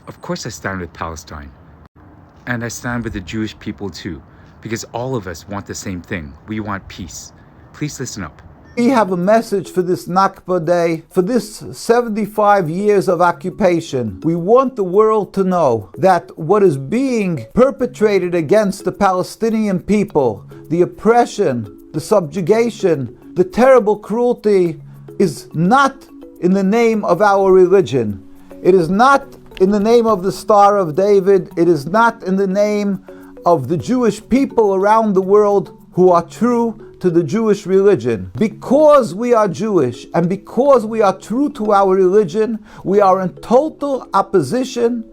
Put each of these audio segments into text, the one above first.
Of course I stand with Palestine. And I stand with the Jewish people too, because all of us want the same thing. We want peace. Please listen up. We have a message for this Nakba Day, for this 75 years of occupation. We want the world to know that what is being perpetrated against the Palestinian people, the oppression, the subjugation, the terrible cruelty, is not in the name of our religion. It is not in the name of the Star of David. It is not in the name of the Jewish people around the world who are true to the Jewish religion. Because we are Jewish and because we are true to our religion, we are in total opposition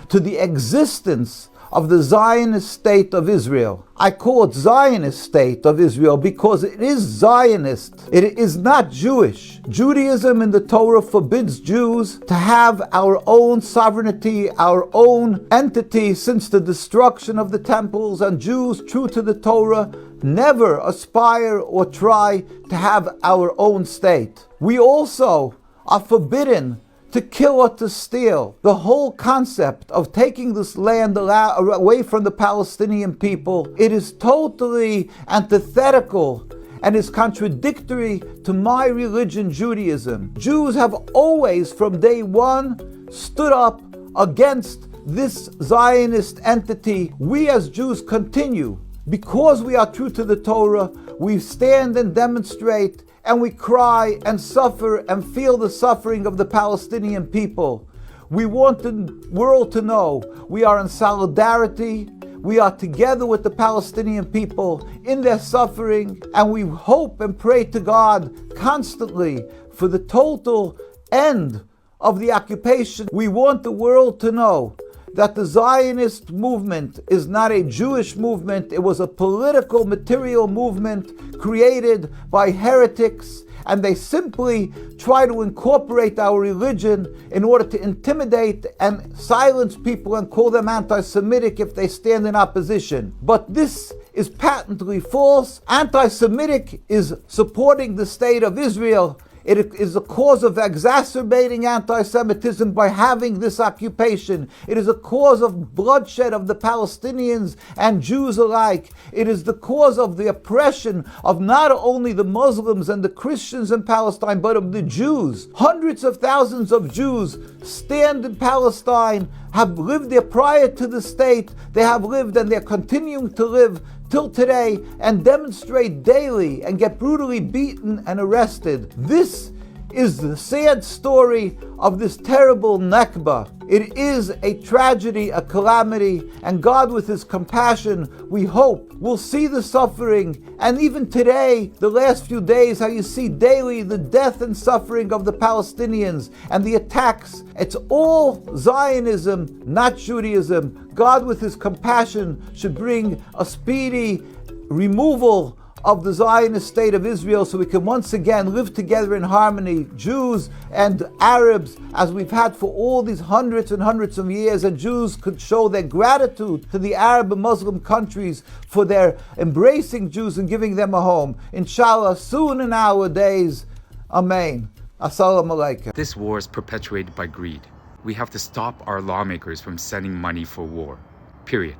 to the existence of the Zionist state of Israel. I call it Zionist state of Israel because it is Zionist. It is not Jewish. Judaism in the Torah forbids Jews to have our own sovereignty, our own entity since the destruction of the temples, and Jews true to the Torah never aspire or try to have our own state. We also are forbidden to kill or to steal. The whole concept of taking this land away from the Palestinian people, it is totally antithetical and is contradictory to my religion, Judaism. Jews have always, from day one, stood up against this Zionist entity. We as Jews continue. Because we are true to the Torah, we stand and demonstrate and we cry and suffer and feel the suffering of the Palestinian people. We want the world to know we are in solidarity, we are together with the Palestinian people in their suffering, and we hope and pray to God constantly for the total end of the occupation. We want the world to know that the Zionist movement is not a Jewish movement. It was a political, material movement created by heretics, and they simply try to incorporate our religion in order to intimidate and silence people and call them anti-Semitic if they stand in opposition. But this is patently false. Anti-Semitic is supporting the state of Israel. It is a cause of exacerbating anti-Semitism by having this occupation. It is a cause of bloodshed of the Palestinians and Jews alike. It is the cause of the oppression of not only the Muslims and the Christians in Palestine, but of the Jews. Hundreds of thousands of Jews stand in Palestine, have lived there prior to the state. They have lived and they're continuing to live till today and demonstrate daily and get brutally beaten and arrested. This is the sad story of this terrible Nakba. It is a tragedy, a calamity, and God with His compassion, we hope, will see the suffering. And even today, the last few days, how you see daily the death and suffering of the Palestinians and the attacks. It's all Zionism, not Judaism. God with His compassion should bring a speedy removal of the Zionist state of Israel so we can once again live together in harmony, Jews and Arabs, as we've had for all these hundreds and hundreds of years, and Jews could show their gratitude to the Arab and Muslim countries for their embracing Jews and giving them a home. Inshallah, soon in our days. Amen. Assalamu alaikum. This war is perpetuated by greed. We have to stop our lawmakers from sending money for war. Period.